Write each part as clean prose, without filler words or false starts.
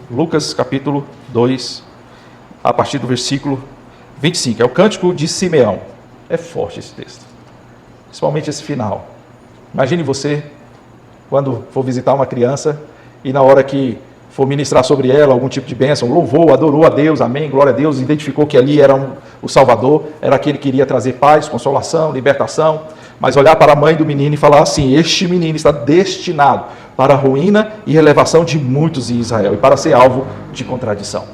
Lucas capítulo 2, a partir do versículo 25. É o cântico de Simeão. É forte esse texto, principalmente esse final. Imagine você, quando for visitar uma criança e na hora que for ministrar sobre ela algum tipo de bênção, louvou, adorou a Deus, amém, glória a Deus, identificou que ali era o Salvador, era aquele que iria trazer paz, consolação, libertação, mas olhar para a mãe do menino e falar assim: este menino está destinado para a ruína e elevação de muitos em Israel e para ser alvo de contradição.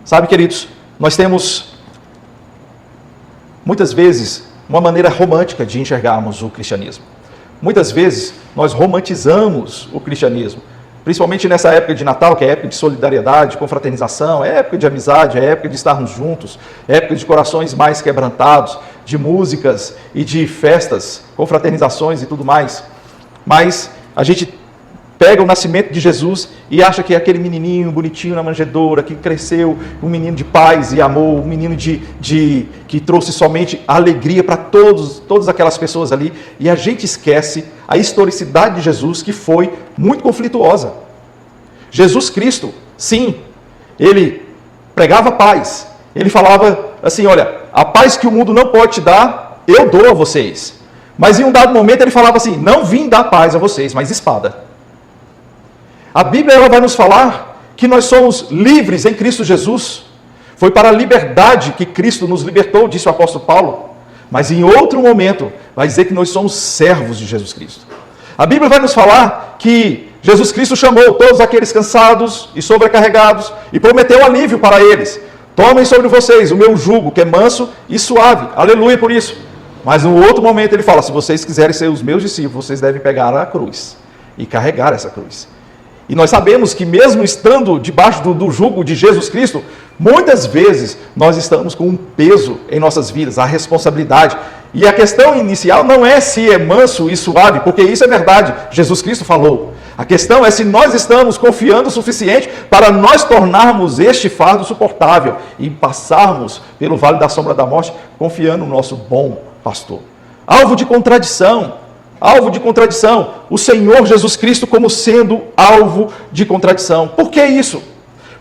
Sabe, queridos, nós temos muitas vezes uma maneira romântica de enxergarmos o cristianismo. Muitas vezes nós romantizamos o cristianismo, principalmente nessa época de Natal, que é época de solidariedade, confraternização, é época de amizade, é época de estarmos juntos, é época de corações mais quebrantados, de músicas e de festas, confraternizações e tudo mais. Mas a gente pega o nascimento de Jesus e acha que é aquele menininho bonitinho na manjedoura, que cresceu, um menino de paz e amor, um menino que trouxe somente alegria para todas aquelas pessoas ali, e a gente esquece a historicidade de Jesus, que foi muito conflituosa. Jesus Cristo, sim, ele pregava paz, ele falava assim: olha, a paz que o mundo não pode te dar, eu dou a vocês. Mas em um dado momento ele falava assim: não vim dar paz a vocês, mas espada. A Bíblia ela vai nos falar que nós somos livres em Cristo Jesus. Foi para a liberdade que Cristo nos libertou, disse o apóstolo Paulo. Mas em outro momento vai dizer que nós somos servos de Jesus Cristo. A Bíblia vai nos falar que Jesus Cristo chamou todos aqueles cansados e sobrecarregados e prometeu alívio para eles. Tomem sobre vocês o meu jugo, que é manso e suave. Aleluia por isso. Mas no outro momento ele fala: se vocês quiserem ser os meus discípulos, vocês devem pegar a cruz e carregar essa cruz. E nós sabemos que mesmo estando debaixo do jugo de Jesus Cristo, muitas vezes nós estamos com um peso em nossas vidas, a responsabilidade. E a questão inicial não é se é manso e suave, porque isso é verdade, Jesus Cristo falou. A questão é se nós estamos confiando o suficiente para nós tornarmos este fardo suportável e passarmos pelo vale da sombra da morte, confiando no nosso bom pastor. Alvo de contradição. Alvo de contradição, o Senhor Jesus Cristo como sendo alvo de contradição. Por que isso?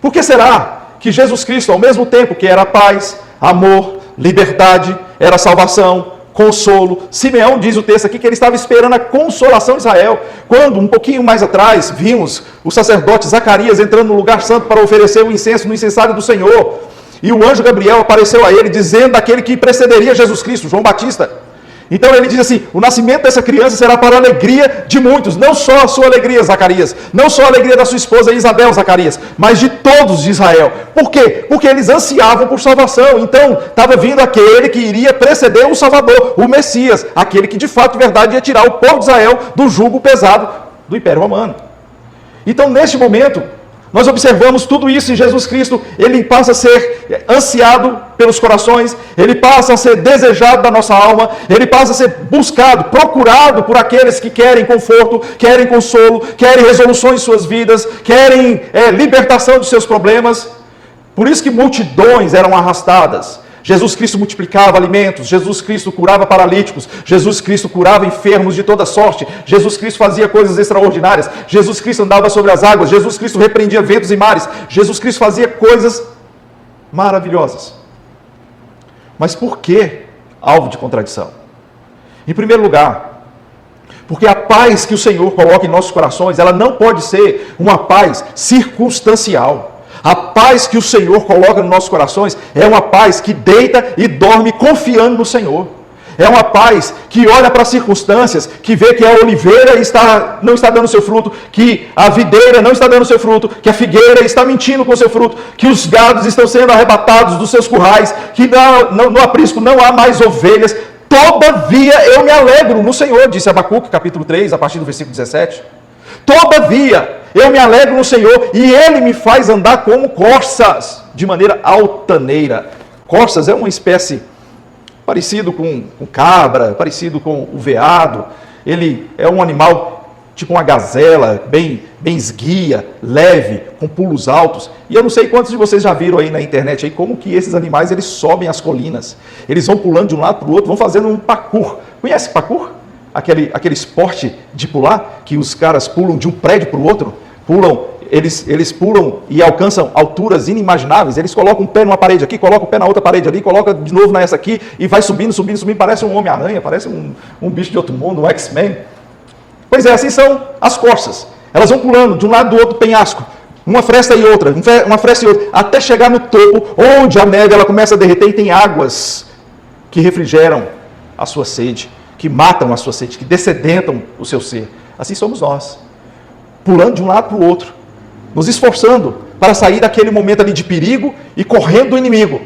Por que será que Jesus Cristo, ao mesmo tempo que era paz, amor, liberdade, era salvação, consolo, Simeão diz o texto aqui que ele estava esperando a consolação de Israel, quando um pouquinho mais atrás vimos o sacerdote Zacarias entrando no lugar santo para oferecer o incenso no incensário do Senhor, e o anjo Gabriel apareceu a ele dizendo daquele que precederia Jesus Cristo, João Batista. Então ele diz assim: o nascimento dessa criança será para a alegria de muitos, não só a sua alegria, Zacarias, não só a alegria da sua esposa Isabel, Zacarias, mas de todos de Israel. Por quê? Porque eles ansiavam por salvação. Então estava vindo aquele que iria preceder o Salvador, o Messias, aquele que de fato, de verdade, ia tirar o povo de Israel do jugo pesado do Império Romano. Então neste momento, nós observamos tudo isso em Jesus Cristo. Ele passa a ser ansiado pelos corações, ele passa a ser desejado da nossa alma, ele passa a ser buscado, procurado por aqueles que querem conforto, querem consolo, querem resolução em suas vidas, querem libertação dos seus problemas. Por isso que multidões eram arrastadas. Jesus Cristo multiplicava alimentos, Jesus Cristo curava paralíticos, Jesus Cristo curava enfermos de toda sorte, Jesus Cristo fazia coisas extraordinárias, Jesus Cristo andava sobre as águas, Jesus Cristo repreendia ventos e mares, Jesus Cristo fazia coisas maravilhosas. Mas por que alvo de contradição? Em primeiro lugar, porque a paz que o Senhor coloca em nossos corações, ela não pode ser uma paz circunstancial. A paz que o Senhor coloca nos nossos corações é uma paz que deita e dorme confiando no Senhor. É uma paz que olha para as circunstâncias, que vê que a oliveira não está dando seu fruto, que a videira não está dando seu fruto, que a figueira está mentindo com seu fruto, que os gados estão sendo arrebatados dos seus currais, que no aprisco não há mais ovelhas. Todavia eu me alegro no Senhor, disse Abacuque, capítulo 3, a partir do versículo 17. Todavia eu me alegro no Senhor e Ele me faz andar como corças, de maneira altaneira. Corças é uma espécie parecido com cabra, parecido com o veado. Ele é um animal tipo uma gazela, bem esguia, leve, com pulos altos. E eu não sei quantos de vocês já viram aí na internet aí como que esses animais eles sobem as colinas. Eles vão pulando de um lado para o outro, vão fazendo um parkour. Conhece parkour? Aquele esporte de pular, que os caras pulam de um prédio para o outro, pulam eles pulam e alcançam alturas inimagináveis. Eles colocam um pé numa parede aqui, colocam o pé na outra parede ali, colocam de novo nessa aqui e vai subindo, subindo, subindo. Parece um Homem-Aranha, parece um bicho de outro mundo, um X-Men. Pois é, assim são as corças. Elas vão pulando de um lado do outro penhasco, uma fresta e outra, uma fresta e outra, até chegar no topo, onde a neve ela começa a derreter e tem águas que refrigeram a sua sede, que matam a sua sede, que dessedentam o seu ser. Assim somos nós, pulando de um lado para o outro, nos esforçando para sair daquele momento ali de perigo e correndo do inimigo.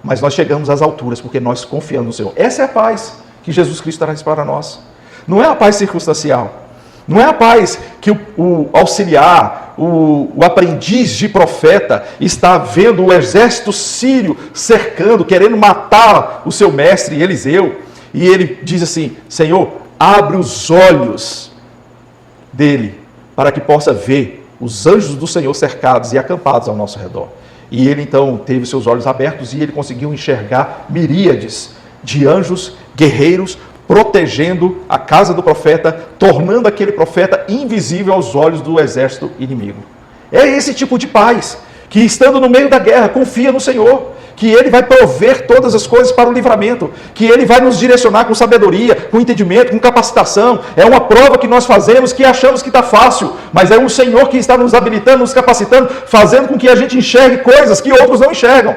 Mas nós chegamos às alturas porque nós confiamos no Senhor. Essa é a paz que Jesus Cristo traz para nós. Não é a paz circunstancial. Não é a paz que o auxiliar, o aprendiz de profeta está vendo o exército sírio cercando, querendo matar o seu mestre Eliseu. E ele diz assim: Senhor, abre os olhos dele para que possa ver os anjos do Senhor cercados e acampados ao nosso redor. E ele então teve seus olhos abertos e ele conseguiu enxergar miríades de anjos guerreiros protegendo a casa do profeta, tornando aquele profeta invisível aos olhos do exército inimigo. É esse tipo de paz que, estando no meio da guerra, confia no Senhor, que Ele vai prover todas as coisas para o livramento, que Ele vai nos direcionar com sabedoria, com entendimento, com capacitação. É uma prova que nós fazemos que achamos que está fácil, mas é o Senhor que está nos habilitando, nos capacitando, fazendo com que a gente enxergue coisas que outros não enxergam.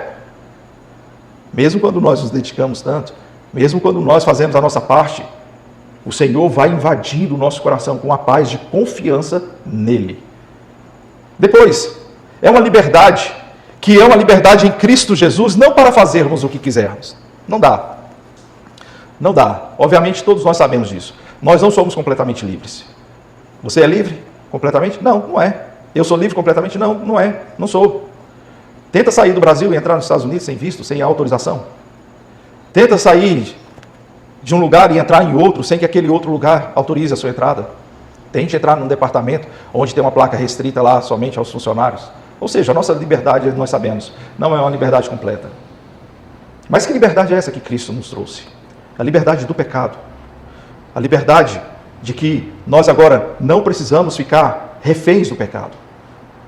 Mesmo quando nós nos dedicamos tanto, mesmo quando nós fazemos a nossa parte, o Senhor vai invadir o nosso coração com a paz de confiança nele. Depois, é uma liberdade, que é uma liberdade em Cristo Jesus, não para fazermos o que quisermos. Não dá. Não dá. Obviamente, todos nós sabemos disso. Nós não somos completamente livres. Você é livre completamente? Não, não é. Eu sou livre completamente? Não, não é. Não sou. Tenta sair do Brasil e entrar nos Estados Unidos sem visto, sem autorização. Tenta sair de um lugar e entrar em outro sem que aquele outro lugar autorize a sua entrada. Tente entrar num departamento onde tem uma placa restrita lá somente aos funcionários. Ou seja, a nossa liberdade, nós sabemos, não é uma liberdade completa. Mas que liberdade é essa que Cristo nos trouxe? A liberdade do pecado. A liberdade de que nós agora não precisamos ficar reféns do pecado.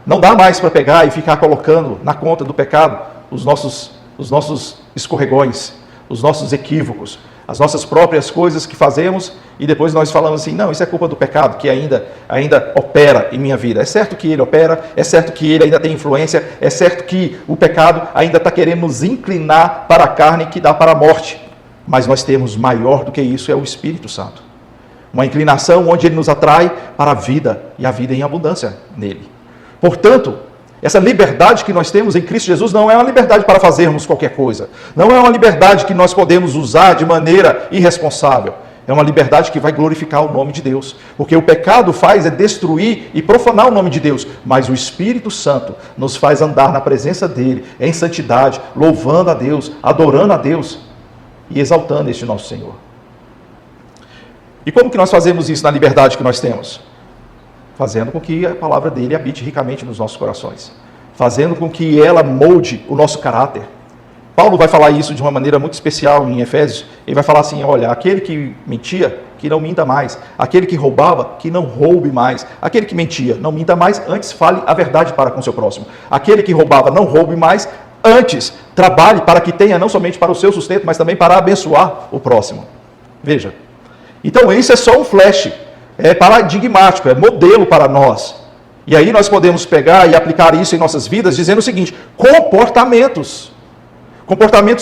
Não dá mais para pegar e ficar colocando na conta do pecado os nossos escorregões, os nossos equívocos, as nossas próprias coisas que fazemos e depois nós falamos assim: não, isso é culpa do pecado que ainda opera em minha vida. É certo que ele opera, é certo que ele ainda tem influência, é certo que o pecado ainda está querendo nos inclinar para a carne que dá para a morte. Mas nós temos maior do que isso, é o Espírito Santo. Uma inclinação onde ele nos atrai para a vida e a vida em abundância nele. Portanto, essa liberdade que nós temos em Cristo Jesus não é uma liberdade para fazermos qualquer coisa. Não é uma liberdade que nós podemos usar de maneira irresponsável. É uma liberdade que vai glorificar o nome de Deus. Porque o pecado faz é destruir e profanar o nome de Deus. Mas o Espírito Santo nos faz andar na presença dele, em santidade, louvando a Deus, adorando a Deus e exaltando este nosso Senhor. E como que nós fazemos isso na liberdade que nós temos? Fazendo com que a palavra dele habite ricamente nos nossos corações. Fazendo com que ela molde o nosso caráter. Paulo vai falar isso de uma maneira muito especial em Efésios. Ele vai falar assim: olha, aquele que mentia, que não minta mais. Aquele que roubava, que não roube mais. Aquele que mentia, não minta mais, antes fale a verdade para com seu próximo. Aquele que roubava, não roube mais, antes trabalhe para que tenha não somente para o seu sustento, mas também para abençoar o próximo. Veja. Então isso é só um flash. É paradigmático, é modelo para nós. E aí nós podemos pegar e aplicar isso em nossas vidas, dizendo o seguinte: comportamentos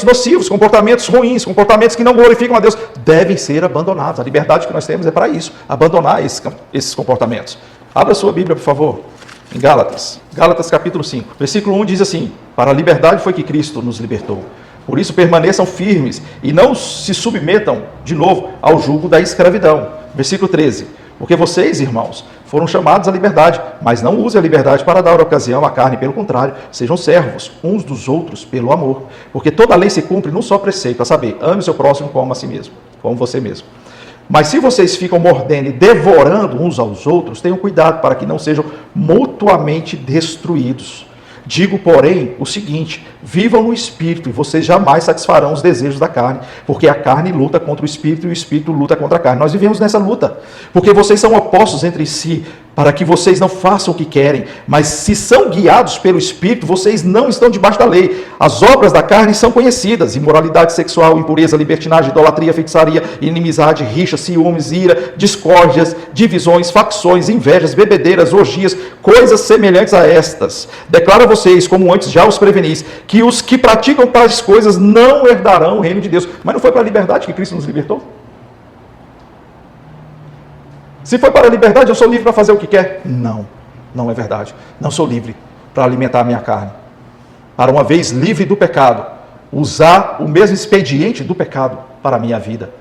nocivos, comportamentos ruins, comportamentos que não glorificam a Deus, devem ser abandonados. A liberdade que nós temos é para isso, abandonar esses comportamentos. Abra sua Bíblia, por favor, em Gálatas capítulo 5, versículo 1 diz assim: para a liberdade foi que Cristo nos libertou. Por isso permaneçam firmes e não se submetam de novo ao jugo da escravidão. Versículo 13. Porque vocês, irmãos, foram chamados à liberdade, mas não usem a liberdade para dar ocasião à carne, pelo contrário, sejam servos uns dos outros pelo amor. Porque toda a lei se cumpre num só preceito, a saber, ame o seu próximo como a si mesmo, como você mesmo. Mas se vocês ficam mordendo e devorando uns aos outros, tenham cuidado para que não sejam mutuamente destruídos. Digo, porém, o seguinte: vivam no Espírito e vocês jamais satisfarão os desejos da carne, porque a carne luta contra o Espírito e o Espírito luta contra a carne. Nós vivemos nessa luta, porque vocês são opostos entre si, para que vocês não façam o que querem, mas se são guiados pelo Espírito, vocês não estão debaixo da lei. As obras da carne são conhecidas: imoralidade sexual, impureza, libertinagem, idolatria, feitiçaria, inimizade, rixa, ciúmes, ira, discórdias, divisões, facções, invejas, bebedeiras, orgias, coisas semelhantes a estas. Declaro a vocês, como antes já os prevenis, que os que praticam tais coisas não herdarão o reino de Deus. Mas não foi para a liberdade que Cristo nos libertou? Se foi para a liberdade, eu sou livre para fazer o que quer? Não, não é verdade. Não sou livre para alimentar a minha carne. Para uma vez livre do pecado, usar o mesmo expediente do pecado para a minha vida.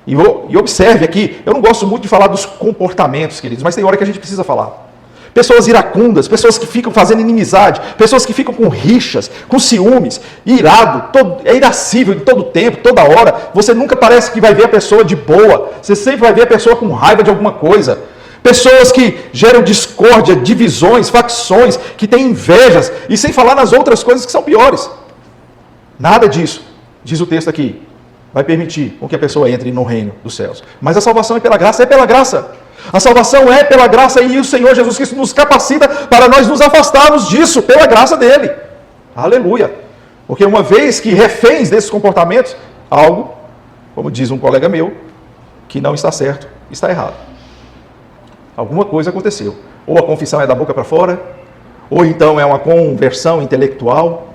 E observe aqui, eu não gosto muito de falar dos comportamentos, queridos, mas tem hora que a gente precisa falar. Pessoas iracundas, pessoas que ficam fazendo inimizade, pessoas que ficam com rixas, com ciúmes, irado, é irascível em todo tempo, toda hora. Você nunca parece que vai ver a pessoa de boa, você sempre vai ver a pessoa com raiva de alguma coisa. Pessoas que geram discórdia, divisões, facções, que têm invejas, e sem falar nas outras coisas que são piores. Nada disso, diz o texto aqui, vai permitir com que a pessoa entre no reino dos céus. Mas a salvação é pela graça, é pela graça. A salvação é pela graça e o Senhor Jesus Cristo nos capacita para nós nos afastarmos disso, pela graça dele. Aleluia. Porque uma vez que reféns desses comportamentos, algo, como diz um colega meu, que não está certo, está errado. Alguma coisa aconteceu. Ou a confissão é da boca para fora, ou então é uma conversão intelectual,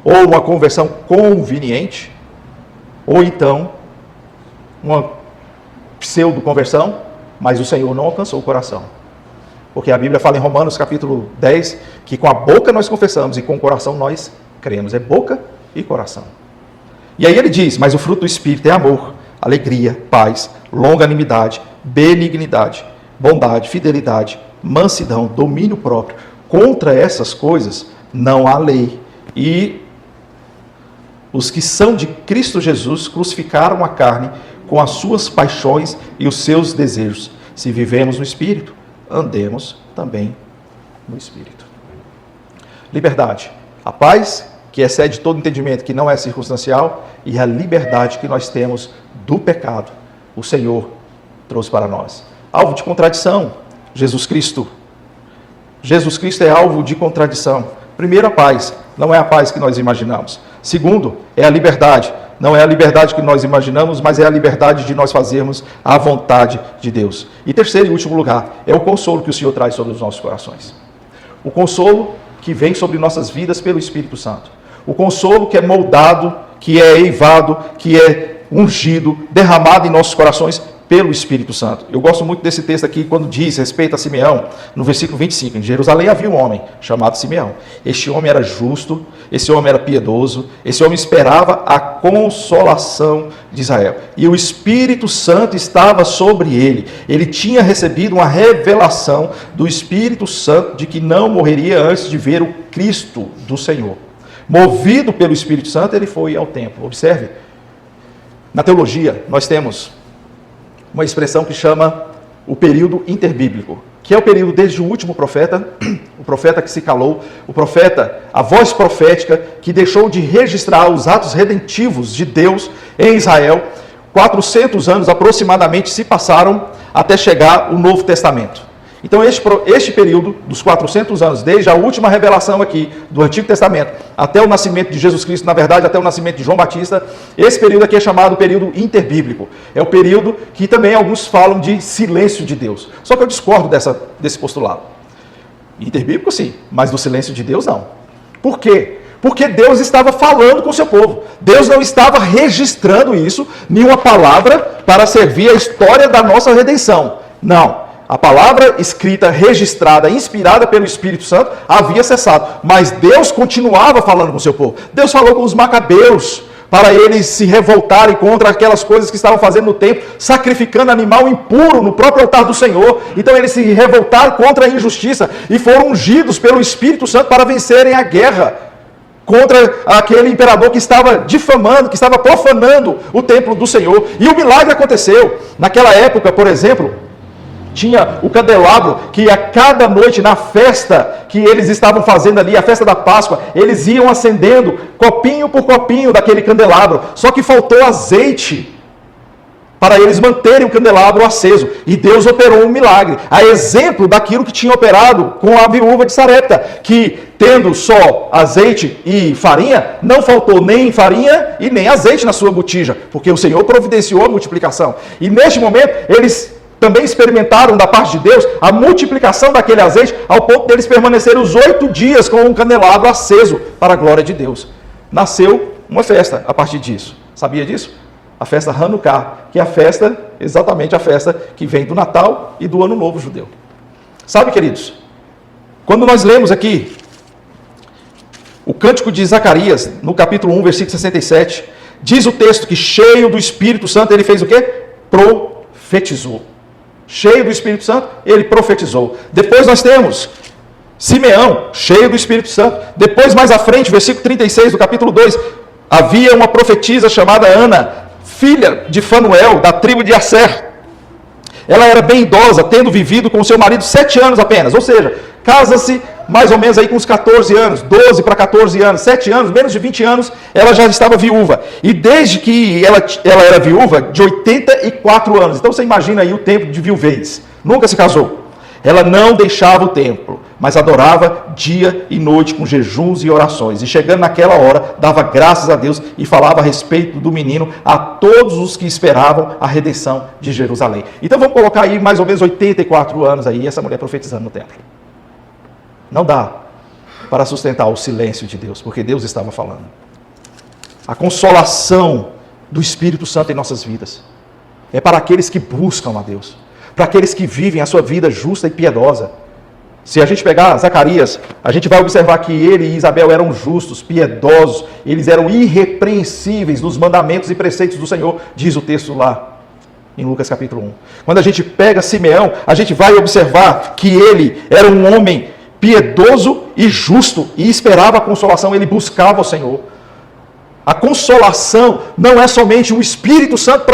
ou uma conversão conveniente, ou então uma pseudo-conversão, mas o Senhor não alcançou o coração. Porque a Bíblia fala em Romanos capítulo 10, que com a boca nós confessamos e com o coração nós cremos. É boca e coração. E aí ele diz, mas o fruto do Espírito é amor, alegria, paz, longanimidade, benignidade, bondade, fidelidade, mansidão, domínio próprio. Contra essas coisas não há lei. E os que são de Cristo Jesus crucificaram a carne com as suas paixões e os seus desejos. Se vivemos no Espírito, andemos também no Espírito. Liberdade, a paz que excede todo entendimento, que não é circunstancial, e a liberdade que nós temos do pecado, o Senhor trouxe para nós. Alvo de contradição, Jesus Cristo. Jesus Cristo é alvo de contradição. Primeiro, a paz, não é a paz que nós imaginamos. Segundo, é a liberdade. Não é a liberdade que nós imaginamos, mas é a liberdade de nós fazermos a vontade de Deus. E terceiro e último lugar, é o consolo que o Senhor traz sobre os nossos corações. O consolo que vem sobre nossas vidas pelo Espírito Santo. O consolo que é moldado, que é eivado, que é ungido, derramado em nossos corações pelo Espírito Santo. Eu gosto muito desse texto aqui, quando diz respeito a Simeão, no versículo 25, em Jerusalém havia um homem chamado Simeão. Este homem era justo, esse homem era piedoso, esse homem esperava a consolação de Israel. E o Espírito Santo estava sobre ele. Ele tinha recebido uma revelação do Espírito Santo de que não morreria antes de ver o Cristo do Senhor. Movido pelo Espírito Santo, ele foi ao templo. Observe, na teologia nós temos uma expressão que chama o período interbíblico, que é o período desde o último profeta, o profeta que se calou, o profeta, a voz profética que deixou de registrar os atos redentivos de Deus em Israel. 400 anos aproximadamente se passaram até chegar o Novo Testamento. Então este período dos 400 anos, desde a última revelação aqui do Antigo Testamento, até o nascimento de Jesus Cristo, na verdade até o nascimento de João Batista, esse período aqui é chamado período interbíblico. É o período que também alguns falam de silêncio de Deus. Só que eu discordo desse postulado. Interbíblico sim, mas do silêncio de Deus não. Por quê? Porque Deus estava falando com o seu povo. Deus não estava registrando isso, nenhuma palavra para servir a história da nossa redenção. Não. A palavra escrita, registrada, inspirada pelo Espírito Santo, havia cessado. Mas Deus continuava falando com o seu povo. Deus falou com os macabeus, para eles se revoltarem contra aquelas coisas que estavam fazendo no templo, sacrificando animal impuro no próprio altar do Senhor. Então eles se revoltaram contra a injustiça e foram ungidos pelo Espírito Santo para vencerem a guerra contra aquele imperador que estava difamando, que estava profanando o templo do Senhor. E o milagre aconteceu. Naquela época, por exemplo, tinha o candelabro que a cada noite na festa que eles estavam fazendo ali, a festa da Páscoa, eles iam acendendo copinho por copinho daquele candelabro. Só que faltou azeite para eles manterem o candelabro aceso. E Deus operou um milagre, a exemplo daquilo que tinha operado com a viúva de Sarepta, que tendo só azeite e farinha, não faltou nem farinha e nem azeite na sua botija, porque o Senhor providenciou a multiplicação. E neste momento, eles também experimentaram da parte de Deus a multiplicação daquele azeite, ao ponto deles permanecerem os 8 dias com um candelabro aceso para a glória de Deus. Nasceu uma festa a partir disso. Sabia disso? A festa Hanukkah, que é a festa, exatamente a festa que vem do Natal e do Ano Novo Judeu. Sabe, queridos, quando nós lemos aqui o Cântico de Zacarias, no capítulo 1, versículo 67, diz o texto que cheio do Espírito Santo, ele fez o quê? Profetizou. Cheio do Espírito Santo, ele profetizou. Depois nós temos Simeão, cheio do Espírito Santo. Depois, mais à frente, versículo 36 do capítulo 2, havia uma profetisa chamada Ana, filha de Fanuel, da tribo de Asser. Ela era bem idosa, tendo vivido com seu marido 7 anos apenas. Ou seja, casa-se mais ou menos aí com uns 14 anos, 12 para 14 anos, 7 anos, menos de 20 anos, ela já estava viúva. E desde que ela era viúva, de 84 anos. Então você imagina aí o tempo de viuvez. Nunca se casou. Ela não deixava o templo, mas adorava dia e noite com jejuns e orações. E chegando naquela hora, dava graças a Deus e falava a respeito do menino a todos os que esperavam a redenção de Jerusalém. Então vamos colocar aí mais ou menos 84 anos aí, essa mulher profetizando no templo. Não dá para sustentar o silêncio de Deus, porque Deus estava falando. A consolação do Espírito Santo em nossas vidas é para aqueles que buscam a Deus, para aqueles que vivem a sua vida justa e piedosa. Se a gente pegar Zacarias, a gente vai observar que ele e Isabel eram justos, piedosos, eles eram irrepreensíveis nos mandamentos e preceitos do Senhor, diz o texto lá em Lucas capítulo 1. Quando a gente pega Simeão, a gente vai observar que ele era um homem piedoso e justo, e esperava a consolação, ele buscava o Senhor. A consolação não é somente o Espírito Santo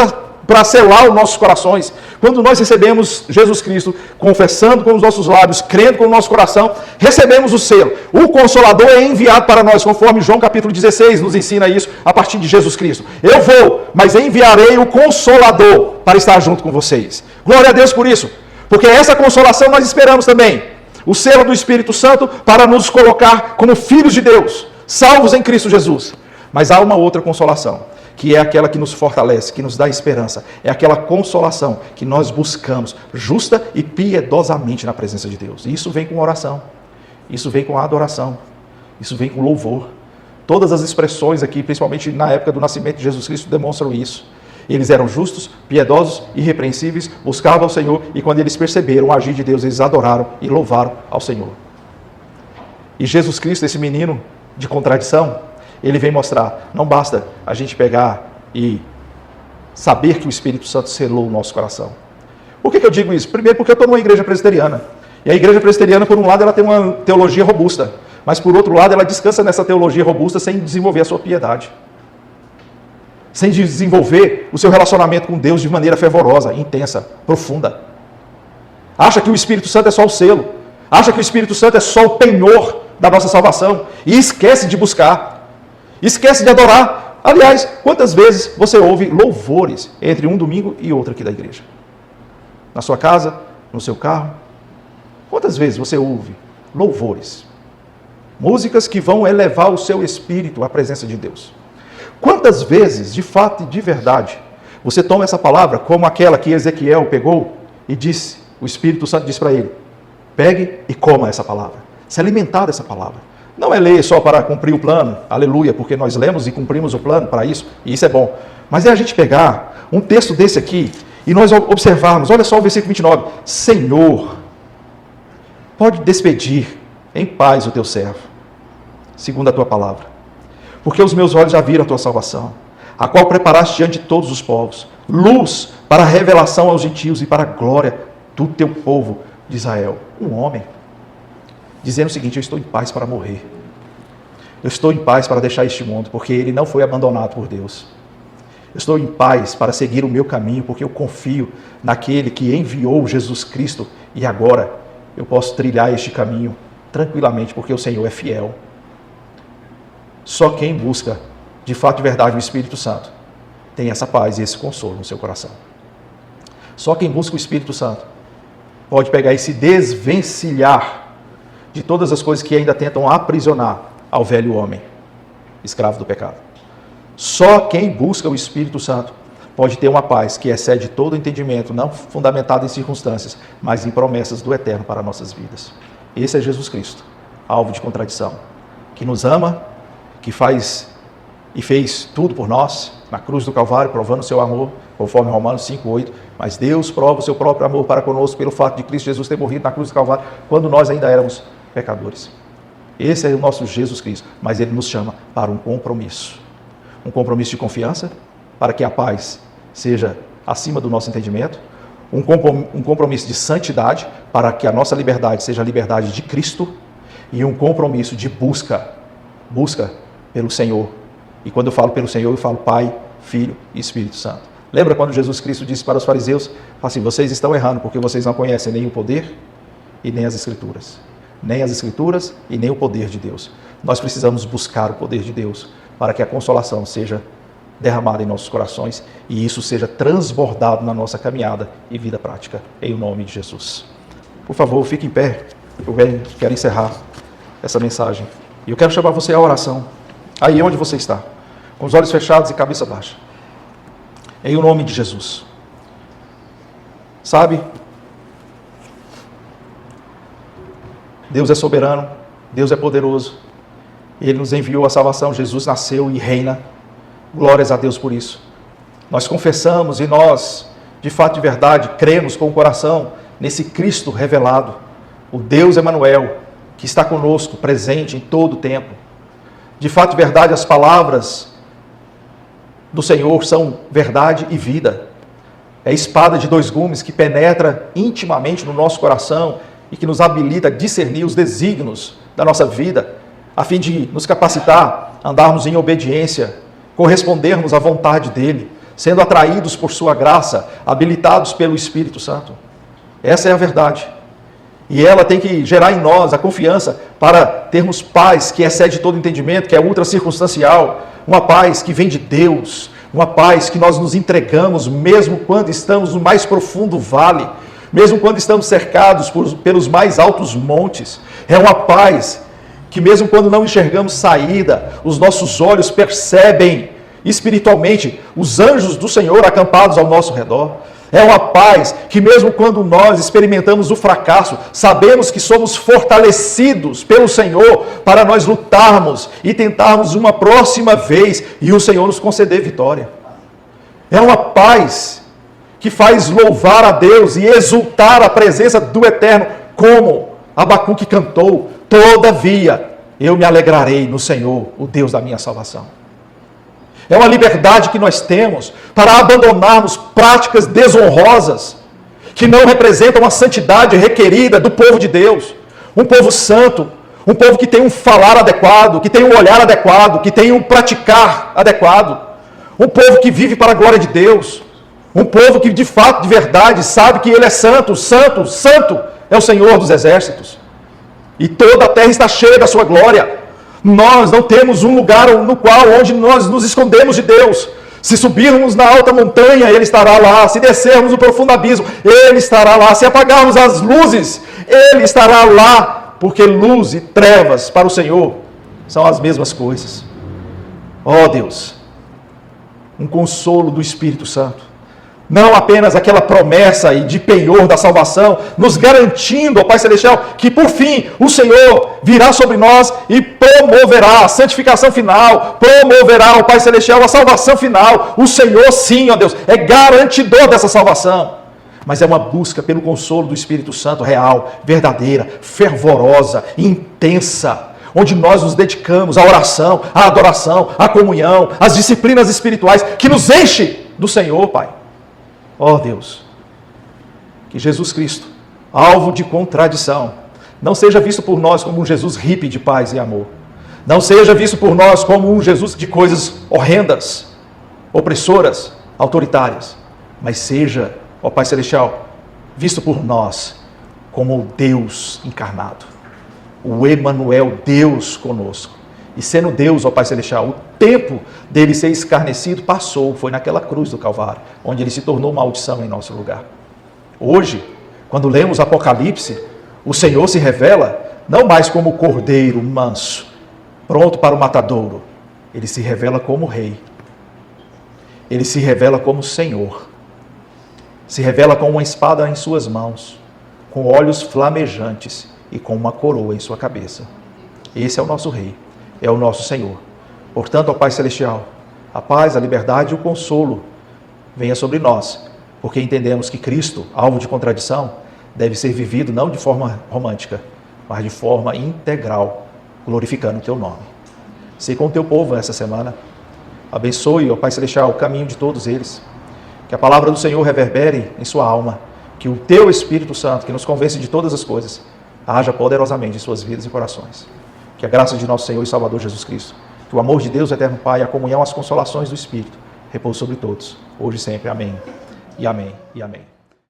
para selar os nossos corações. Quando nós recebemos Jesus Cristo, confessando com os nossos lábios, crendo com o nosso coração, recebemos o selo. O Consolador é enviado para nós, conforme João capítulo 16 nos ensina isso, a partir de Jesus Cristo. Eu vou, mas enviarei o Consolador para estar junto com vocês. Glória a Deus por isso, porque essa consolação nós esperamos também. O selo do Espírito Santo para nos colocar como filhos de Deus, salvos em Cristo Jesus. Mas há uma outra consolação, que é aquela que nos fortalece, que nos dá esperança. É aquela consolação que nós buscamos justa e piedosamente na presença de Deus. E isso vem com oração, isso vem com adoração, isso vem com louvor. Todas as expressões aqui, principalmente na época do nascimento de Jesus Cristo, demonstram isso. Eles eram justos, piedosos, irrepreensíveis, buscavam ao Senhor, e quando eles perceberam o agir de Deus, eles adoraram e louvaram ao Senhor. E Jesus Cristo, esse menino de contradição, ele vem mostrar, não basta a gente pegar e saber que o Espírito Santo selou o nosso coração. Por que eu digo isso? Primeiro, porque eu estou numa igreja presbiteriana. E a igreja presbiteriana, por um lado, ela tem uma teologia robusta, mas por outro lado, ela descansa nessa teologia robusta sem desenvolver a sua piedade, sem desenvolver o seu relacionamento com Deus de maneira fervorosa, intensa, profunda. Acha que o Espírito Santo é só o selo, acha que o Espírito Santo é só o penhor da nossa salvação, e esquece de buscar, esquece de adorar. Aliás, quantas vezes você ouve louvores entre um domingo e outro aqui da igreja? Na sua casa, no seu carro? Quantas vezes você ouve louvores? Músicas que vão elevar o seu espírito à presença de Deus. Quantas vezes, de fato e de verdade, você toma essa palavra como aquela que Ezequiel pegou e disse, o Espírito Santo disse para ele, pegue e coma essa palavra, se alimentar dessa palavra. Não é ler só para cumprir o plano, aleluia, porque nós lemos e cumprimos o plano para isso, e isso é bom. Mas é a gente pegar um texto desse aqui e nós observarmos, olha só o versículo 29, Senhor, pode despedir em paz o teu servo, segundo a tua palavra. Porque os meus olhos já viram a tua salvação, a qual preparaste diante de todos os povos, luz para a revelação aos gentios e para a glória do teu povo de Israel. Um homem dizendo o seguinte, eu estou em paz para morrer, eu estou em paz para deixar este mundo, porque ele não foi abandonado por Deus. Eu estou em paz para seguir o meu caminho, porque eu confio naquele que enviou Jesus Cristo, e agora eu posso trilhar este caminho tranquilamente, porque o Senhor é fiel. Só quem busca, de fato e verdade, o Espírito Santo, tem essa paz e esse consolo no seu coração. Só quem busca o Espírito Santo pode pegar e se desvencilhar de todas as coisas que ainda tentam aprisionar ao velho homem, escravo do pecado. Só quem busca o Espírito Santo pode ter uma paz que excede todo o entendimento, não fundamentada em circunstâncias, mas em promessas do eterno para nossas vidas. Esse é Jesus Cristo, alvo de contradição, que nos ama, que faz e fez tudo por nós, na cruz do Calvário, provando o seu amor, conforme Romanos 5:8, mas Deus prova o seu próprio amor para conosco pelo fato de Cristo Jesus ter morrido na cruz do Calvário, quando nós ainda éramos pecadores. Esse é o nosso Jesus Cristo, mas Ele nos chama para um compromisso de confiança, para que a paz seja acima do nosso entendimento, um compromisso de santidade, para que a nossa liberdade seja a liberdade de Cristo, e um compromisso de busca pelo Senhor. E quando eu falo pelo Senhor, eu falo Pai, Filho e Espírito Santo. Lembra quando Jesus Cristo disse para os fariseus, assim, vocês estão errando, porque vocês não conhecem nem o poder e nem as Escrituras. Nem as Escrituras e nem o poder de Deus. Nós precisamos buscar o poder de Deus para que a consolação seja derramada em nossos corações e isso seja transbordado na nossa caminhada e vida prática, em nome de Jesus. Por favor, fique em pé. Eu quero encerrar essa mensagem. E eu quero chamar você à oração, aí onde você está, com os olhos fechados e cabeça baixa. Em nome de Jesus. Sabe, Deus é soberano, Deus é poderoso. Ele nos enviou a salvação, Jesus nasceu e reina. Glórias a Deus por isso. Nós confessamos e nós, de fato e de verdade, cremos com o coração nesse Cristo revelado, o Deus Emanuel, que está conosco, presente em todo o tempo. De fato e verdade, as palavras do Senhor são verdade e vida. É a espada de dois gumes que penetra intimamente no nosso coração e que nos habilita a discernir os desígnios da nossa vida, a fim de nos capacitar a andarmos em obediência, correspondermos à vontade dEle, sendo atraídos por sua graça, habilitados pelo Espírito Santo. Essa é a verdade. E ela tem que gerar em nós a confiança para termos paz que excede todo entendimento, que é ultra circunstancial, uma paz que vem de Deus, uma paz que nós nos entregamos mesmo quando estamos no mais profundo vale, mesmo quando estamos cercados pelos mais altos montes. É uma paz que mesmo quando não enxergamos saída, os nossos olhos percebem espiritualmente os anjos do Senhor acampados ao nosso redor. É uma paz que mesmo quando nós experimentamos o fracasso, sabemos que somos fortalecidos pelo Senhor para nós lutarmos e tentarmos uma próxima vez e o Senhor nos conceder vitória. É uma paz que faz louvar a Deus e exultar a presença do Eterno, como Abacuque cantou, todavia eu me alegrarei no Senhor, o Deus da minha salvação. É uma liberdade que nós temos para abandonarmos práticas desonrosas que não representam a santidade requerida do povo de Deus. Um povo santo, um povo que tem um falar adequado, que tem um olhar adequado, que tem um praticar adequado. Um povo que vive para a glória de Deus. Um povo que de fato, de verdade, sabe que Ele é santo, santo, santo é o Senhor dos exércitos. E toda a terra está cheia da sua glória. Nós não temos um lugar onde nós nos escondemos de Deus. Se subirmos na alta montanha, Ele estará lá. Se descermos no profundo abismo, Ele estará lá. Se apagarmos as luzes, Ele estará lá. Porque luz e trevas para o Senhor são as mesmas coisas. Ó Deus, um consolo do Espírito Santo. Não apenas aquela promessa e de penhor da salvação, nos garantindo, ó Pai Celestial, que por fim o Senhor virá sobre nós e promoverá a santificação final, promoverá, ó Pai Celestial, a salvação final. O Senhor, sim, ó Deus, é garantidor dessa salvação. Mas é uma busca pelo consolo do Espírito Santo real, verdadeira, fervorosa, intensa, onde nós nos dedicamos à oração, à adoração, à comunhão, às disciplinas espirituais, que nos enche do Senhor, Pai. Ó Deus, que Jesus Cristo, alvo de contradição, não seja visto por nós como um Jesus hippie de paz e amor. Não seja visto por nós como um Jesus de coisas horrendas, opressoras, autoritárias. Mas seja, ó Pai Celestial, visto por nós como o Deus encarnado. O Emanuel, Deus conosco. E sendo Deus, ó Pai Celestial, o tempo dele ser escarnecido passou, foi naquela cruz do Calvário, onde ele se tornou maldição em nosso lugar. Hoje, quando lemos Apocalipse, o Senhor se revela não mais como o cordeiro manso, pronto para o matadouro. Ele se revela como rei. Ele se revela como Senhor. Se revela com uma espada em suas mãos, com olhos flamejantes e com uma coroa em sua cabeça. Esse é o nosso rei, é o nosso Senhor. Portanto, ó Pai Celestial, a paz, a liberdade e o consolo venha sobre nós, porque entendemos que Cristo, alvo de contradição, deve ser vivido não de forma romântica, mas de forma integral, glorificando o Teu nome. Sei com o Teu povo essa semana. Abençoe, ó Pai Celestial, o caminho de todos eles. Que a palavra do Senhor reverbere em sua alma. Que o Teu Espírito Santo, que nos convence de todas as coisas, haja poderosamente em suas vidas e corações. Que a graça de nosso Senhor e Salvador Jesus Cristo, que o amor de Deus, Eterno Pai, a comunhão, as consolações do Espírito, repouse sobre todos, hoje e sempre. Amém. E amém. E amém.